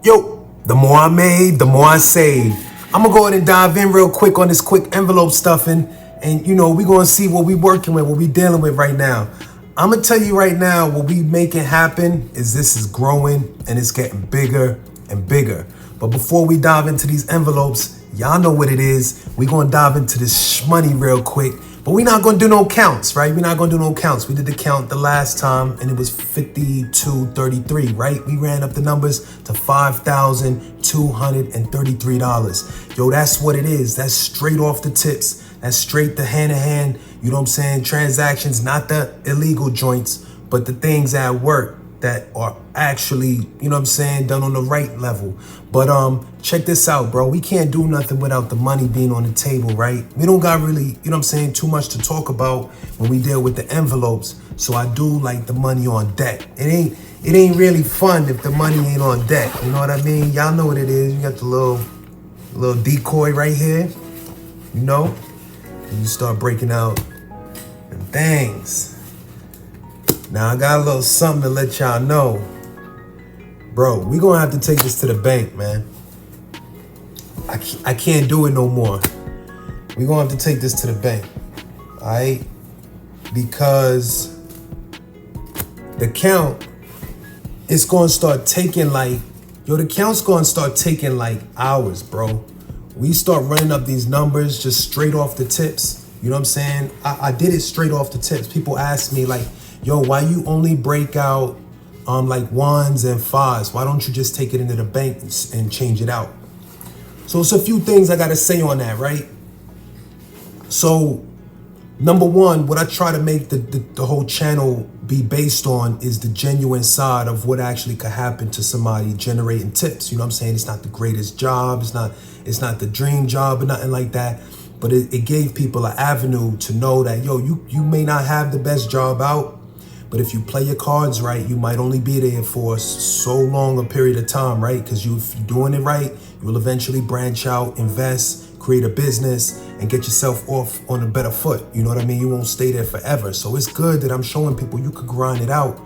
Yo, the more I made, the more I saved. I'm gonna go ahead and dive in real quick on this quick envelope stuffing. And we gonna see what we working with, what we dealing with right now. I'm gonna tell you right now, what we making happen is this is growing and it's getting bigger and bigger. But before we dive into these envelopes, y'all know what it is. We gonna dive into this shmoney real quick. But we're not gonna do no counts, right? We're not gonna do no counts. We did the count the last time and it was 52.33, right? We ran up the numbers to $5,233. Yo, that's what it is. That's straight off the tips. That's straight the hand-to-hand, you know what I'm saying, transactions, not the illegal joints, but the things at work that are actually, you know what I'm saying, done on the right level. But check this out, bro. We can't do nothing without the money being on the table, right? We don't got really, you know what I'm saying, too much to talk about when we deal with the envelopes. So I do like the money on deck. It ain't really fun if the money ain't on deck. You know what I mean? Y'all know what it is. You got the little decoy right here, you know? And you start breaking out them things. Now I got a little something to let y'all know. Bro, we gonna have to take this to the bank, man. I can't do it no more. We gonna have to take this to the bank, all right? Because the count, it's gonna start taking the count's gonna start taking like hours, bro. We start running up these numbers just straight off the tips. You know what I'm saying? I did it straight off the tips. People ask me like, yo, why you only break out like ones and fives? Why don't you just take it into the bank and change it out? So it's a few things I gotta say on that, right? So number one, what I try to make the whole channel be based on is the genuine side of what actually could happen to somebody generating tips. You know what I'm saying? It's not the greatest job. It's not the dream job or nothing like that. But it gave people an avenue to know that, yo, you may not have the best job out, but if you play your cards right, you might only be there for so long a period of time, right? Because if you're doing it right, you'll eventually branch out, invest, create a business, and get yourself off on a better foot. You know what I mean? You won't stay there forever. So it's good that I'm showing people you could grind it out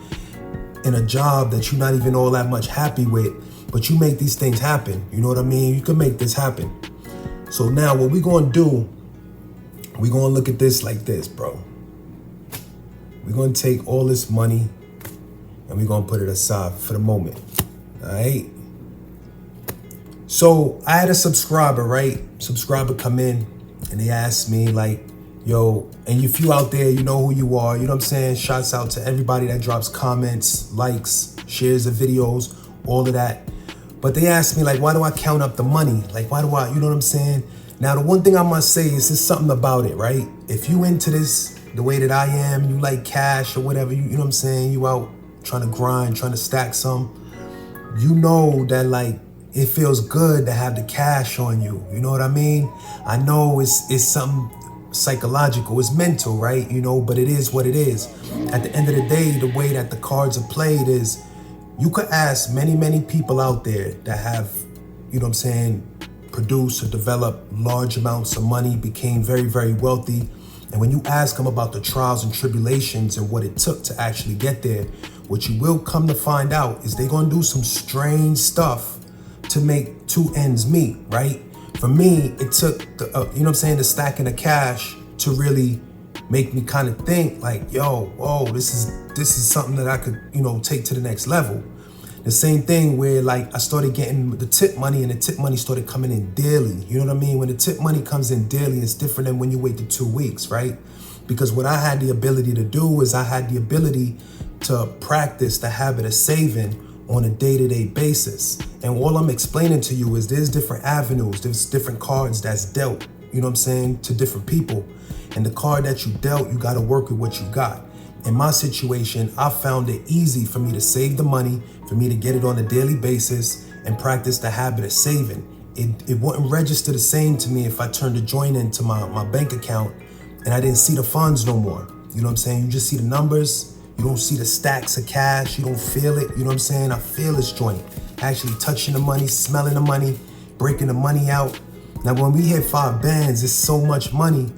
in a job that you're not even all that much happy with, but you make these things happen. You know what I mean? You can make this happen. So now what we're gonna do, we're gonna look at this like this, bro. We're gonna take all this money and we're gonna put it aside for the moment, all right? So I had a subscriber, right? Subscriber come in and they asked me like, yo, and if you out there, you know who you are, you know what I'm saying? Shouts out to everybody that drops comments, likes, shares the videos, all of that. But they asked me like, why do I count up the money? Like, why do I, you know what I'm saying? Now, the one thing I must say is there's something about it, right? If you into this the way that I am, you like cash or whatever, you know what I'm saying? You out trying to grind, trying to stack some, you know that like, it feels good to have the cash on you. You know what I mean? I know it's something psychological, it's mental, right? You know, but it is what it is. At the end of the day, the way that the cards are played is, you could ask many people out there that have, you know what I'm saying, produced or developed large amounts of money, became very wealthy. And when you ask them about the trials and tribulations and what it took to actually get there, what you will come to find out is they're gonna do some strange stuff to make two ends meet, right? For me, it took, you know what I'm saying, the stacking of cash to really make me kind of think like, yo, whoa, this is something that I could, you know, take to the next level. The same thing where like I started getting the tip money and the tip money started coming in daily. You know what I mean? When the tip money comes in daily, it's different than when you wait the 2 weeks, right? Because what I had the ability to do is I had the ability to practice the habit of saving on a day-to-day basis. And all I'm explaining to you is there's different avenues, there's different cards that's dealt, you know what I'm saying, to different people. And the card that you dealt, you gotta work with what you got. In my situation, I found it easy for me to save the money, for me to get it on a daily basis and practice the habit of saving. It wouldn't register the same to me if I turned a joint into my bank account and I didn't see the funds no more. You know what I'm saying? You just see the numbers. You don't see the stacks of cash. You don't feel it. You know what I'm saying? I feel this joint. Actually touching the money, smelling the money, breaking the money out. Now, when we hit 5 bands, it's so much money.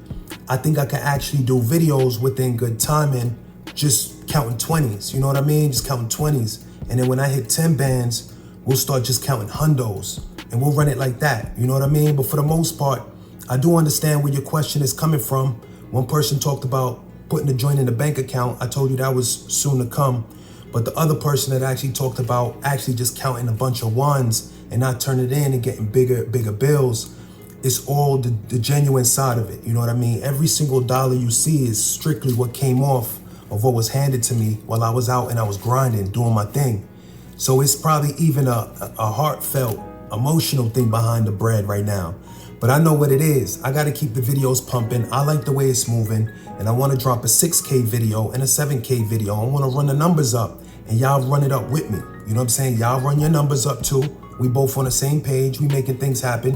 I think I can actually do videos within good timing, just counting 20s. You know what I mean? Just counting 20s. And then when I hit 10 bands, we'll start just counting hundos and we'll run it like that. You know what I mean? But for the most part, I do understand where your question is coming from. One person talked about putting the joint in the bank account. I told you that was soon to come. But the other person that actually talked about actually just counting a bunch of ones and not turning it in and getting bigger bills, it's all the genuine side of it. You know what I mean? Every single dollar you see is strictly what came off of what was handed to me while I was out and I was grinding, doing my thing. So it's probably even a heartfelt, emotional thing behind the bread right now. But I know what it is. I got to keep the videos pumping. I like the way it's moving. And I want to drop a 6K video and a 7K video. I want to run the numbers up and y'all run it up with me. You know what I'm saying? Y'all run your numbers up too. We both on the same page. We making things happen.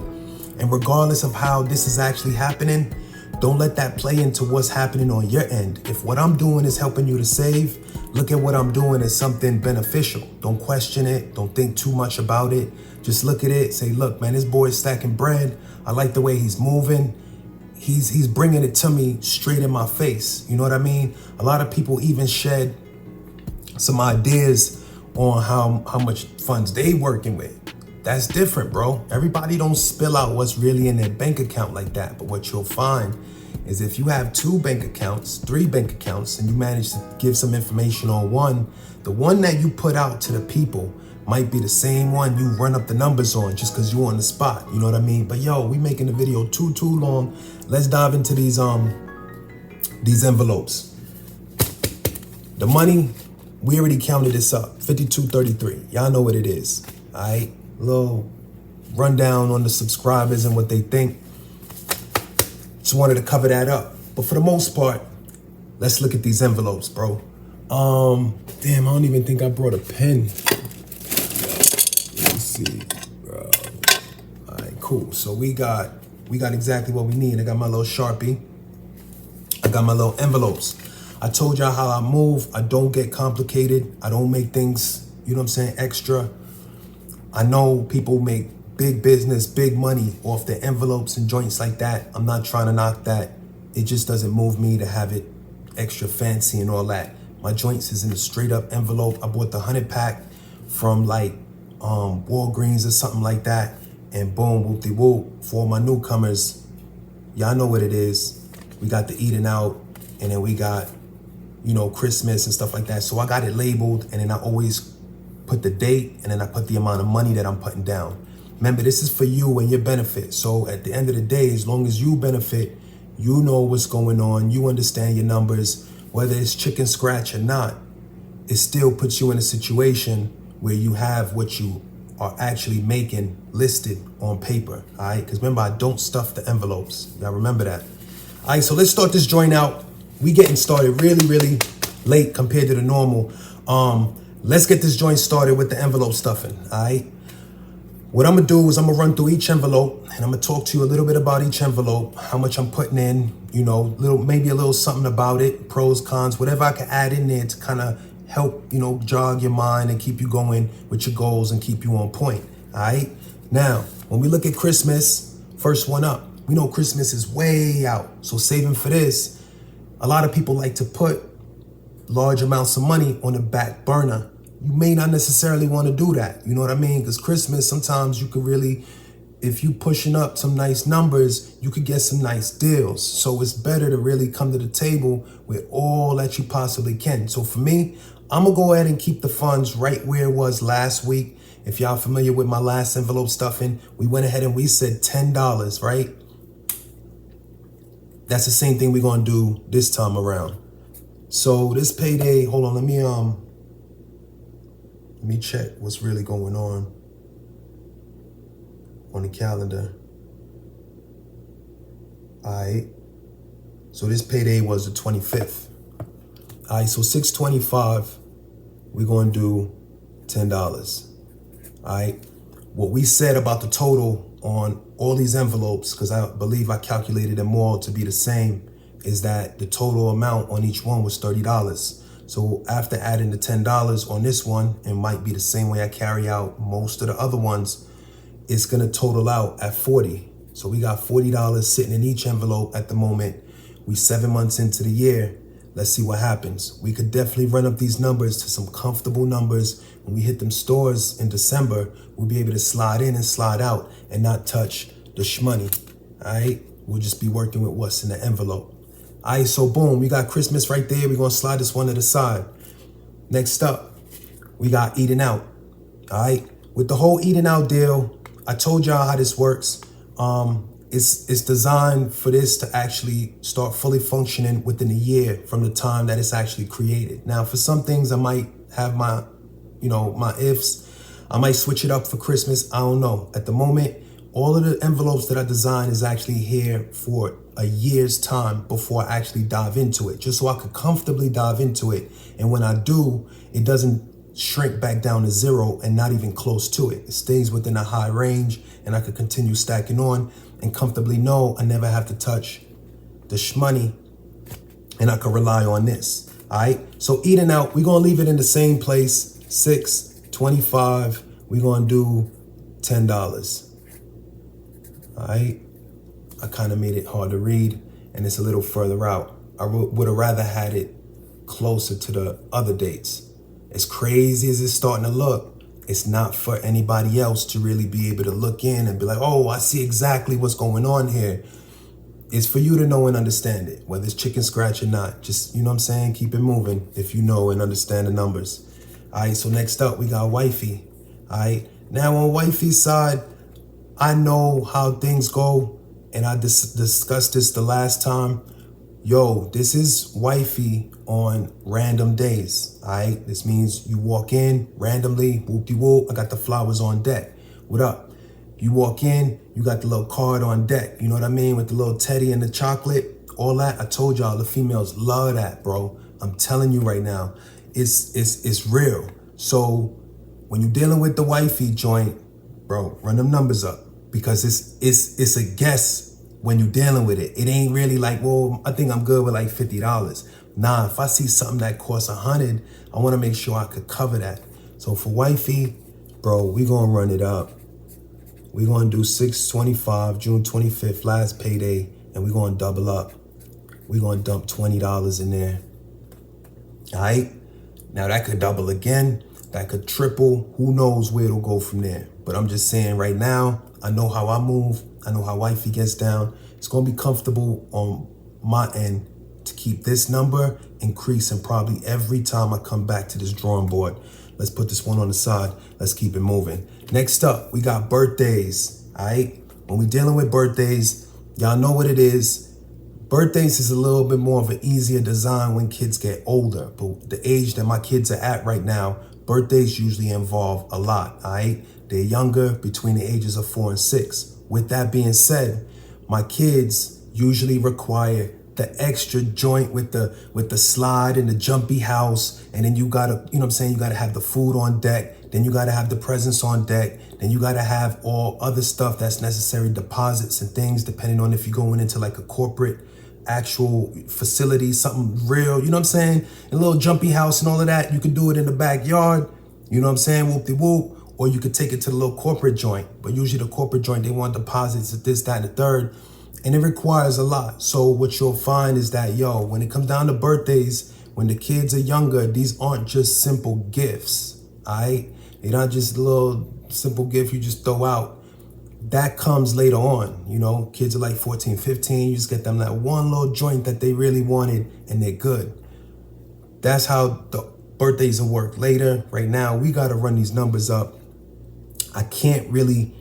And regardless of how this is actually happening, don't let that play into what's happening on your end. If what I'm doing is helping you to save, look at what I'm doing as something beneficial. Don't question it. Don't think too much about it. Just look at it. Say, look, man, this boy's stacking bread. I like the way he's moving. He's bringing it to me straight in my face. You know what I mean? A lot of people even shed some ideas on how much funds they working with. That's different, bro. Everybody don't spill out what's really in their bank account like that. But what you'll find is if you have 2 bank accounts, 3 bank accounts, and you manage to give some information on one, the one that you put out to the people might be the same one you run up the numbers on just because you're on the spot. You know what I mean? But yo, we making the video too long. Let's dive into these envelopes. The money, we already counted this up, 52.33. Y'all know what it is. All right, little rundown on the subscribers and what they think. Just wanted to cover that up. But for the most part, let's look at these envelopes, bro. Damn, I don't even think I brought a pen. Let's see, bro. All right, cool. So we got exactly what we need. I got my little Sharpie. I got my little envelopes. I told y'all how I move. I don't get complicated. I don't make things, you know what I'm saying, extra. I know people make big business, big money off their envelopes and joints like that. I'm not trying to knock that. It just doesn't move me to have it extra fancy and all that. My joints is in a straight up envelope. I bought the 100 pack from like Walgreens or something like that. And boom, whoop-de-whoop. For all my newcomers, y'all know what it is. We got the eating out, and then we got, you know, Christmas and stuff like that. So I got it labeled, and then I always put the date, and then I put the amount of money that I'm putting down. Remember, this is for you and your benefit. So at the end of the day, as long as you benefit, you know what's going on, you understand your numbers, whether it's chicken scratch or not, it still puts you in a situation where you have what you are actually making listed on paper, all right? Because remember, I don't stuff the envelopes. Y'all remember that. All right, so let's start this joint out. We getting started really late compared to the normal. Let's get this joint started with the envelope stuffing, all right? What I'm gonna do is I'm gonna run through each envelope and I'm gonna talk to you a little bit about each envelope, how much I'm putting in, you know, maybe a little something about it, pros, cons, whatever I can add in there to kind of help, you know, jog your mind and keep you going with your goals and keep you on point, all right? Now, when we look at Christmas, first one up, we know Christmas is way out. So saving for this, a lot of people like to put large amounts of money on the back burner. You may not necessarily want to do that. You know what I mean? Because Christmas, sometimes you could really, if you pushing up some nice numbers, you could get some nice deals. So it's better to really come to the table with all that you possibly can. So for me, I'm going to go ahead and keep the funds right where it was last week. If y'all familiar with my last envelope stuffing, we went ahead and we said $10, right? That's the same thing we're going to do this time around. So this payday, hold on, let me check what's really going on the calendar. All right. So this payday was the 25th. All right, so 625, we're going to do $10. All right. What we said about the total on all these envelopes, because I believe I calculated them all to be the same, is that the total amount on each one was $30. So after adding the $10 on this one, it might be the same way I carry out most of the other ones, it's gonna total out at $40. So we got $40 sitting in each envelope at the moment. We 7 months into the year. Let's see what happens. We could definitely run up these numbers to some comfortable numbers. When we hit them stores in December, we'll be able to slide in and slide out and not touch the shmoney. All right? We'll just be working with what's in the envelope. All right, so boom, we got Christmas right there. We're going to slide this one to the side. Next up, we got eating out. All right? With the whole eating out deal, I told y'all how this works. It's designed for this to actually start fully functioning within a year from the time that it's actually created. Now, for some things, I might have my ifs. I might switch it up for Christmas. I don't know. At the moment, all of the envelopes that I designed is actually here for a year's time before I actually dive into it, just so I could comfortably dive into it. And when I do, it doesn't shrink back down to zero and not even close to it. It stays within a high range and I could continue stacking on and comfortably know I never have to touch the shmoney and I could rely on this. All right. So eating out, we're going to leave it in the same place. 6, 25. We're going to do $10. All right. I kind of made it hard to read and it's a little further out. I would have rather had it closer to the other dates. As crazy as it's starting to look, it's not for anybody else to really be able to look in and be like, oh, I see exactly what's going on here. It's for you to know and understand it, whether it's chicken scratch or not. Just, you know what I'm saying? Keep it moving if you know and understand the numbers. All right, so next up, we got wifey. All right, now on wifey's side, I know how things go, and I discussed this the last time. Yo, this is wifey on random days, all right? This means you walk in randomly, whoop-de-whoop, I got the flowers on deck. What up? You walk in, you got the little card on deck, you know what I mean? With the little teddy and the chocolate, all that. I told y'all the females love that, bro. I'm telling you right now, it's real. So when you're dealing with the wifey joint, bro, run them numbers up because it's a guess. When you're dealing with it, it ain't really like, well, I think I'm good with like $50. Nah, if I see something that costs $100, I want to make sure I could cover that. So for wifey, bro, we gonna run it up. We gonna do 6/25, June 25th, last payday, and we gonna double up. We gonna dump $20 in there. All right. Now that could double again. That could triple. Who knows where it'll go from there? But I'm just saying right now, I know how I move. I know how wifey gets down. It's going to be comfortable on my end to keep this number increasing probably every time I come back to this drawing board. Let's put this one on the side. Let's keep it moving. Next up, we got birthdays. All right. When we're dealing with birthdays, y'all know what it is. Birthdays is a little bit more of an easier design when kids get older. But the age that my kids are at right now, birthdays usually involve a lot. All right. They're younger, between the ages of 4 and 6. With that being said, my kids usually require the extra joint with the slide and the jumpy house. And then you gotta, you know what I'm saying? You gotta have the food on deck. Then you gotta have the presents on deck. Then you gotta have all other stuff that's necessary, deposits and things, depending on if you're going into like a corporate actual facility, something real, you know what I'm saying? A little jumpy house and all of that. You can do it in the backyard, you know what I'm saying? Whoop-de-whoop. Or you could take it to the little corporate joint. But usually the corporate joint, they want deposits of this, that, and the third. And it requires a lot. So what you'll find is that, yo, when it comes down to birthdays, when the kids are younger, these aren't just simple gifts, all right? They're not just a little simple gift you just throw out. That comes later on, you know? Kids are like 14, 15. You just get them that one little joint that they really wanted and they're good. That's how the birthdays will work later. Right now, we got to run these numbers up. I can't really,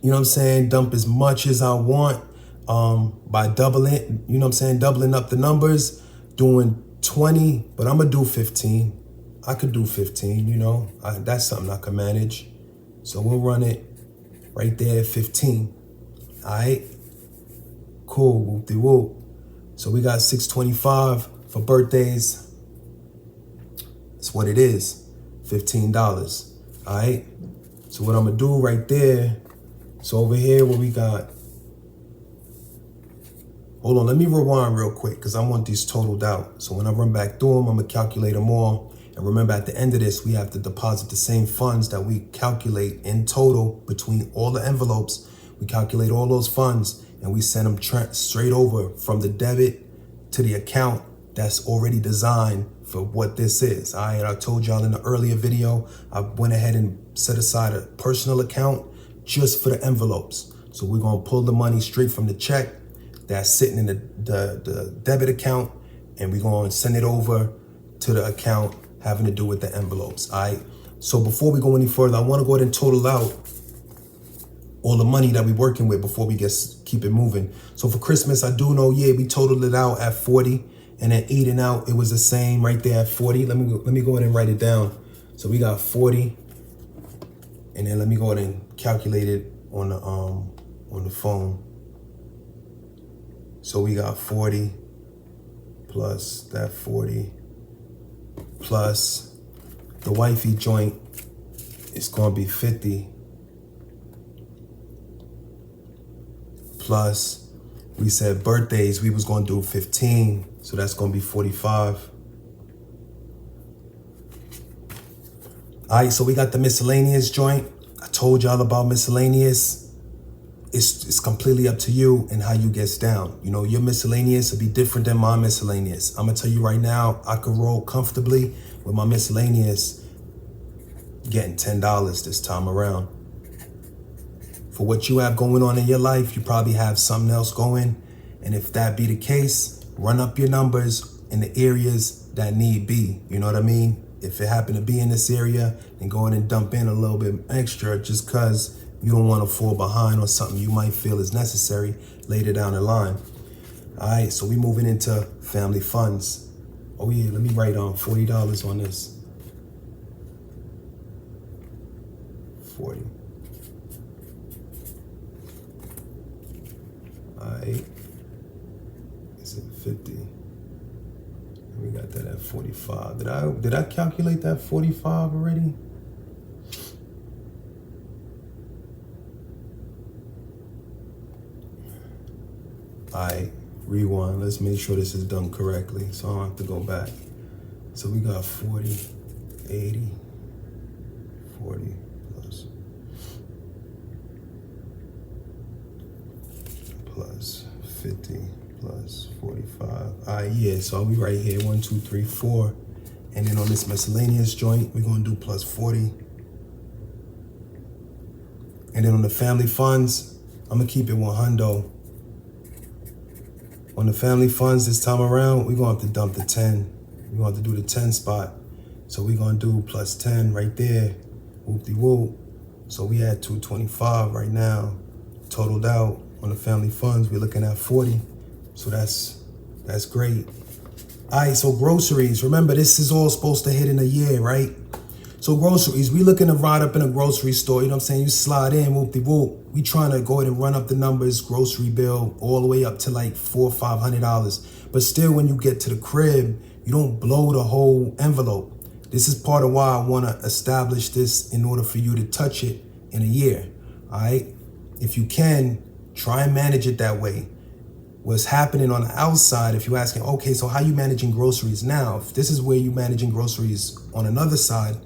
you know what I'm saying, dump as much as I want by doubling, you know what I'm saying, doubling up the numbers, doing 20, but I'm going to do 15. I could do 15, you know, that's something I can manage. So we'll run it right there at 15. All right, cool, whoop-de-whoop. So we got 625 for birthdays. That's what it is, $15, all right? So what I'm gonna do right there, so over here what we got, hold on, let me rewind real quick because I want these totaled out. So when I run back through them, I'm gonna calculate them all. And remember at the end of this, we have to deposit the same funds that we calculate in total between all the envelopes. We calculate all those funds and we send them straight over from the debit to the account that's already designed for what this is. All right, I told y'all in the earlier video, I went ahead and set aside a personal account just for the envelopes. So we're gonna pull the money straight from the check that's sitting in the debit account, and we're gonna send it over to the account having to do with the envelopes. All right. So before we go any further, I want to go ahead and total out all the money that we're working with before we keep it moving. So for Christmas, I do know, yeah, we totaled it out at 40, and then eating out, it was the same right there at 40. Let me go ahead and write it down. So we got 40, and then let me go ahead and calculate it on the phone. So we got 40 plus that 40 plus the wifey joint is gonna be 50 plus we said birthdays, we was gonna do 15, so that's gonna be 45. All right, so we got the miscellaneous joint. I told y'all about miscellaneous. It's completely up to you and how you gets down. You know, your miscellaneous will be different than my miscellaneous. I'm gonna tell you right now, I could roll comfortably with my miscellaneous getting $10 this time around. For what you have going on in your life, you probably have something else going. And if that be the case, run up your numbers in the areas that need be. You know what I mean? If it happened to be in this area, then go in and dump in a little bit extra just because you don't want to fall behind on something you might feel is necessary later down the line. All right, so we moving into family funds. Oh yeah, let me write on $40 on this. 40. All right, is it 50? We got that at 45. Did I calculate that 45 already? All right, rewind. Let's make sure this is done correctly so I don't have to go back. So we got 40, 80, 40 plus 50 plus 45. All right, yeah, so we right here, 1, 2, 3, 4. And then on this miscellaneous joint, we're gonna do plus 40. And then on the family funds, I'm gonna keep it 100. On the family funds this time around, we're gonna have to dump the 10. We're gonna have to do the 10 spot. So we're gonna do plus 10 right there, whoop-de-whoop. So we at 225 right now, totaled out. On the family funds, we're looking at 40. So that's great. All right, so groceries. Remember, this is all supposed to hit in a year, right? So groceries, we looking to ride up in a grocery store, you know what I'm saying? You slide in, whoop-de-whoop. We trying to go ahead and run up the numbers, grocery bill, all the way up to like $400 or $500. But still, when you get to the crib, you don't blow the whole envelope. This is part of why I want to establish this in order for you to touch it in a year, all right? If you can, try and manage it that way. What's happening on the outside, if you're asking, okay, so how you managing groceries now? If this is where you managing groceries on another side,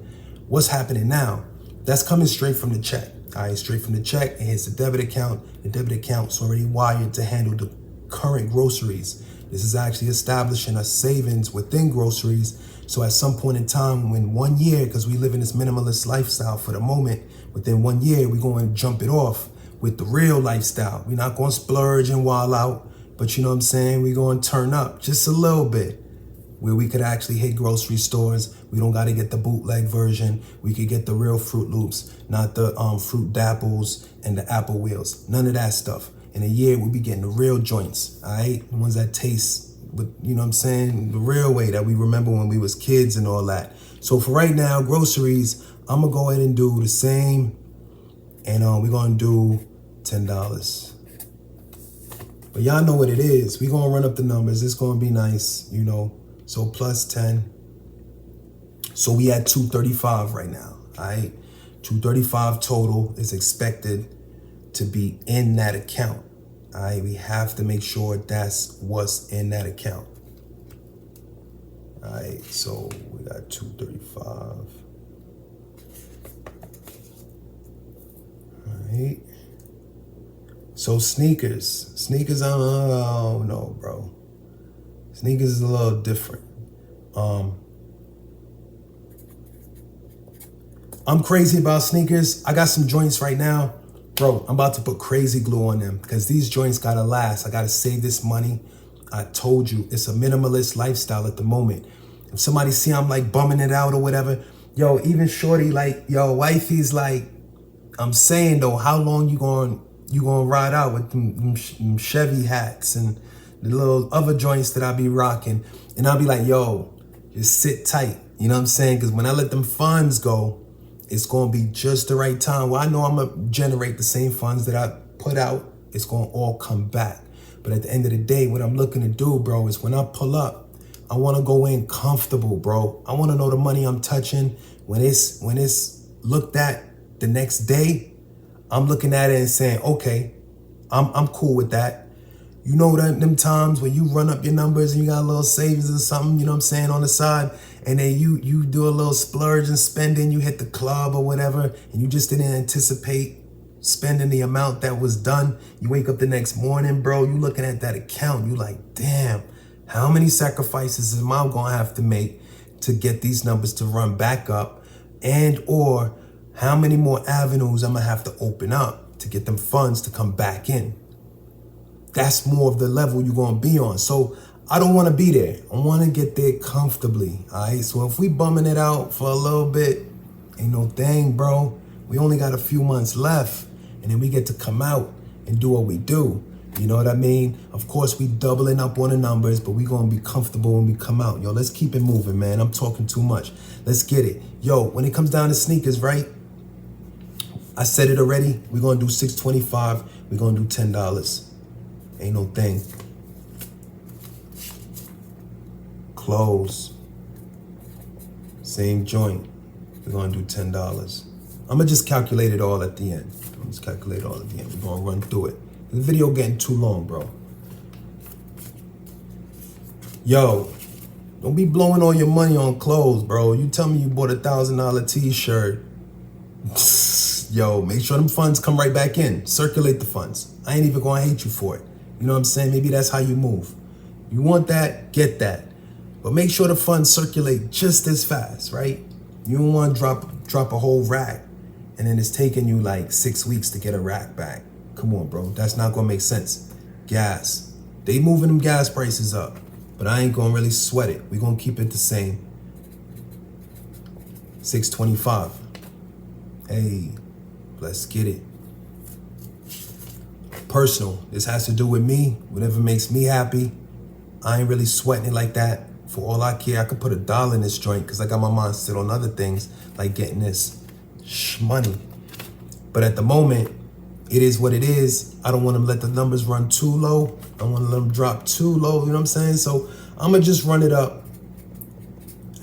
what's happening now? That's coming straight from the check. All right, straight from the check, it hits the debit account. The debit account's already wired to handle the current groceries. This is actually establishing a savings within groceries. So at some point in time, when 1 year, because we live in this minimalist lifestyle for the moment, within 1 year, we're going to jump it off with the real lifestyle. We're not going to splurge and wild out, but you know what I'm saying? We're going to turn up just a little bit where we could actually hit grocery stores. We don't got to get the bootleg version. We could get the real Fruit Loops, not the Fruit Dapples and the Apple Wheels. None of that stuff. In a year, we'll be getting the real joints, all right? The ones that taste, with, you know what I'm saying? The real way that we remember when we was kids and all that. So for right now, groceries, I'm going to go ahead and do the same. And we're going to do $10. But y'all know what it is. We're going to run up the numbers. It's going to be nice, you know. So plus 10. So we at 235 right now, all right? 235 total is expected to be in that account, all right? We have to make sure that's what's in that account. All right, so we got 235. All right. So sneakers, I don't know, bro. Sneakers is a little different. I'm crazy about sneakers. I got some joints right now. Bro, I'm about to put crazy glue on them because these joints gotta last. I gotta save this money. I told you, it's a minimalist lifestyle at the moment. If somebody see I'm like bumming it out or whatever, yo, even shorty, like, yo, wifey's like, I'm saying though, how long you gonna ride out with them Chevy hats and the little other joints that I be rocking? And I'll be like, yo, just sit tight. You know what I'm saying? Because when I let them funds go, it's gonna be just the right time. Well, I know I'm gonna generate the same funds that I put out. It's gonna all come back. But at the end of the day, what I'm looking to do, bro, is when I pull up, I wanna go in comfortable, bro. I wanna know the money I'm touching. When it's looked at the next day, I'm looking at it and saying, okay, I'm cool with that. You know that them times when you run up your numbers and you got a little savings or something, you know what I'm saying, on the side, and then you do a little splurge and spending, you hit the club or whatever, and you just didn't anticipate spending the amount that was done. You wake up the next morning, bro, you looking at that account, you like, damn, how many sacrifices am I gonna have to make to get these numbers to run back up? And or how many more avenues I'm gonna have to open up to get them funds to come back in? That's more of the level you're gonna be on. So I don't wanna be there. I wanna get there comfortably, all right? So if we bumming it out for a little bit, ain't no thing, bro. We only got a few months left, and then we get to come out and do what we do. You know what I mean? Of course, we doubling up on the numbers, but we gonna be comfortable when we come out. Yo, let's keep it moving, man. I'm talking too much. Let's get it. Yo, when it comes down to sneakers, right? I said it already. We're gonna do $625. We're gonna do $10. Ain't no thing. Clothes. Same joint. We're gonna do $10. I'm gonna just calculate it all at the end. We're gonna run through it. The video getting too long, bro. Yo, don't be blowing all your money on clothes, bro. You tell me you bought a $1,000 t-shirt. Yo, make sure them funds come right back in. Circulate the funds. I ain't even gonna hate you for it. You know what I'm saying? Maybe that's how you move. You want that, get that. But make sure the funds circulate just as fast, right? You don't want to drop a whole rack and then it's taking you like 6 weeks to get a rack back. Come on, bro. That's not gonna make sense. Gas. They moving them gas prices up, but I ain't gonna really sweat it. We gonna keep it the same. $625. Hey, let's get it. Personal. This has to do with me. Whatever makes me happy. I ain't really sweating it like that. For all I care, I could put $1 in this joint because I got my mind set on other things like getting this money. But at the moment, it is what it is. I don't want to let the numbers run too low. I don't want to let them drop too low. You know what I'm saying? So I'm going to just run it up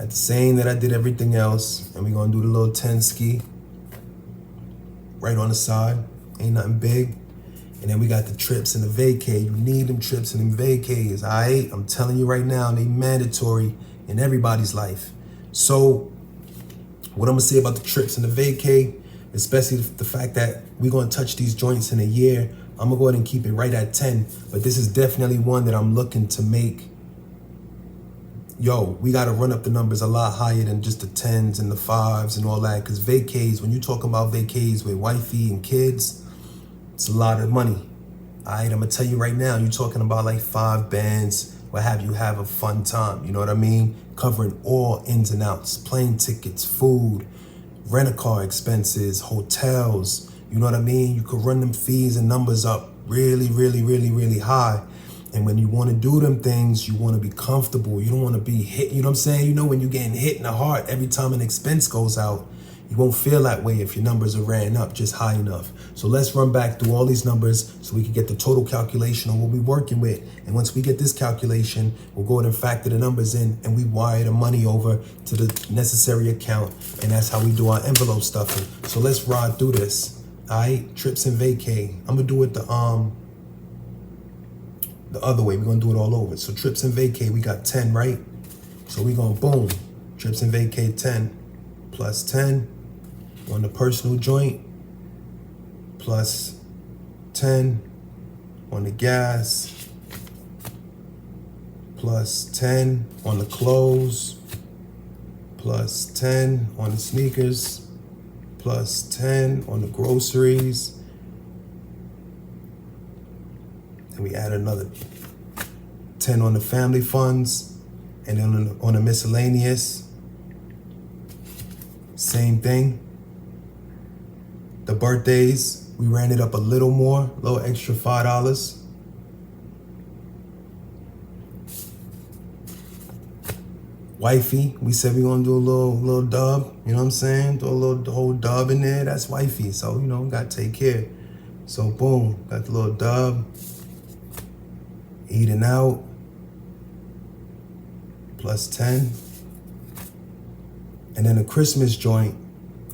at the same that I did everything else. And we're going to do the little 10 ski right on the side. Ain't nothing big. And then we got the trips and the vacay. You need them trips and them vacays, all right? I'm telling you right now, they mandatory in everybody's life. So what I'm gonna say about the trips and the vacay, especially the fact that we're gonna touch these joints in a year, I'm gonna go ahead and keep it right at 10. But this is definitely one that I'm looking to make. Yo, we gotta run up the numbers a lot higher than just the 10s and the 5s and all that. Cause vacays, when you talk about vacays with wifey and kids, it's a lot of money. All right, I'm gonna tell you right now, you're talking about like 5 bands, what have you, have a fun time, you know what I mean? Covering all ins and outs, plane tickets, food, rent-a-car expenses, hotels, you know what I mean? You could run them fees and numbers up really, really, really, really high. And when you wanna do them things, you wanna be comfortable. You don't wanna be hit, you know what I'm saying? You know when you're getting hit in the heart every time an expense goes out, you won't feel that way if your numbers are ran up just high enough. So let's run back through all these numbers so we can get the total calculation on what we're working with. And once we get this calculation, we'll go ahead and factor the numbers in and we wire the money over to the necessary account. And that's how we do our envelope stuffing. So let's ride through this. All right, trips and vacay. I'm gonna do it the other way. We're gonna do it all over. So trips and vacay, we got 10, right? So we're gonna boom, trips and vacay 10 plus 10. On the personal joint, plus 10 on the gas, plus 10 on the clothes, plus 10 on the sneakers, plus 10 on the groceries. And we add another 10 on the family funds, and then on the miscellaneous, same thing. The birthdays, we ran it up a little more, a little extra $5. Wifey, we said we gonna do a little dub, you know what I'm saying? Do the whole dub in there, that's wifey. So, gotta take care. So boom, got the little dub. Eating out, plus 10. And then the Christmas joint,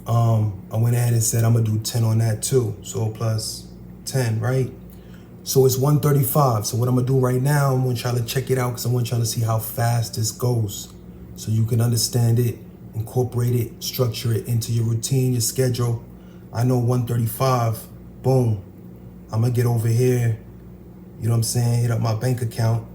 I went ahead and said I'm gonna do 10 on that too. So plus 10, right? So it's 135. So what I'm gonna do right now, I'm gonna try to check it out because I want y'all to see how fast this goes. So you can understand it, incorporate it, structure it into your routine, your schedule. I know 135, boom. I'm gonna get over here, you know what I'm saying, hit up my bank account.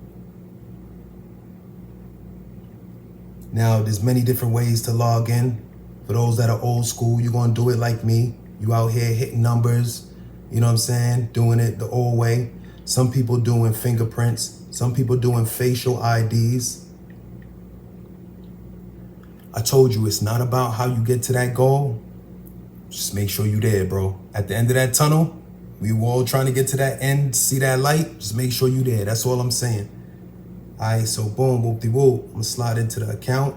Now, there's many different ways to log in. For those that are old school, you're gonna do it like me. You out here hitting numbers, you know what I'm saying, doing it the old way. Some people doing fingerprints, some people doing facial IDs. I told you, it's not about how you get to that goal. Just make sure you're there, bro. At the end of that tunnel, we were all trying to get to that end, see that light. Just make sure you're there. That's all I'm saying. All right, so boom, whoop-de-whoop. I'm gonna slide into the account.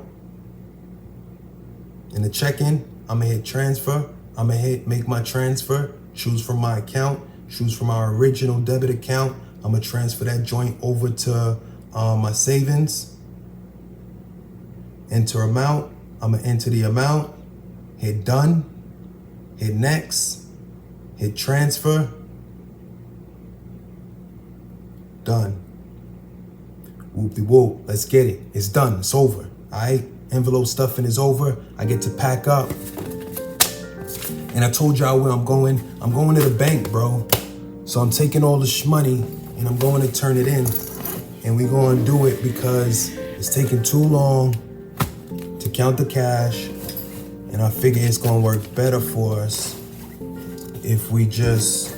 In the check-in, I'm gonna hit transfer. I'm gonna hit make my transfer, choose from my account, choose from our original debit account. I'm gonna transfer that joint over to my savings. Enter amount, I'm gonna enter the amount, hit done, hit next, hit transfer, done. Whoop-de-whoop, let's get it. It's done, it's over, all right? Envelope stuffing is over. I get to pack up. And I told y'all where I'm going. I'm going to the bank, bro. So I'm taking all the money and I'm going to turn it in. And we're going to do it because it's taking too long to count the cash. And I figure it's going to work better for us if we just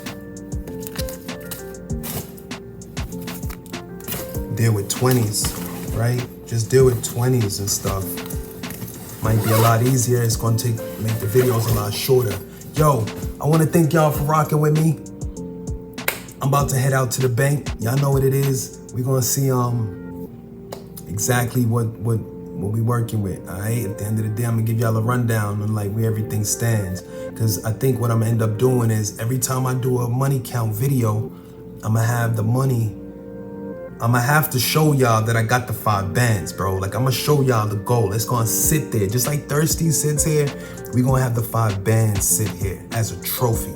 deal with 20s, right? Just deal with 20s and stuff. Might be a lot easier. It's gonna make the videos a lot shorter. Yo, I wanna thank y'all for rocking with me. I'm about to head out to the bank. Y'all know what it is. We're gonna see exactly what we working with, all right? At the end of the day, I'm gonna give y'all a rundown on like where everything stands. Cause I think what I'm gonna end up doing is every time I do a money count video, I'm gonna have the money. I'm gonna have to show y'all that I got the 5 bands, bro. Like, I'm gonna show y'all the goal. It's gonna sit there. Just like Thirsty sits here, we gonna have the 5 bands sit here as a trophy.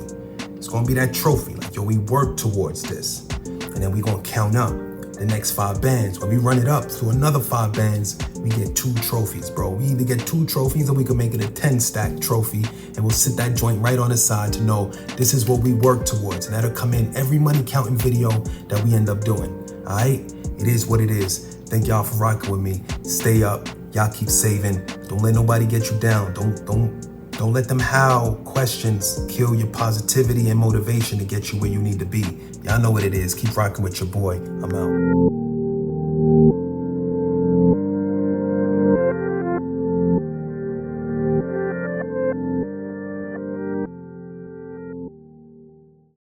It's gonna be that trophy. Like, yo, we work towards this. And then we gonna count up the next 5 bands. When we run it up to another 5 bands, we get 2 trophies, bro. We either get 2 trophies or we can make it a 10-stack trophy. And we'll sit that joint right on the side to know this is what we work towards. And that'll come in every money counting video that we end up doing. All right, it is what it is. Thank y'all for rocking with me. Stay up, y'all keep saving. Don't let nobody get you down. Don't let them how questions kill your positivity and motivation to get you where you need to be. Y'all know what it is. Keep rocking with your boy. I'm out.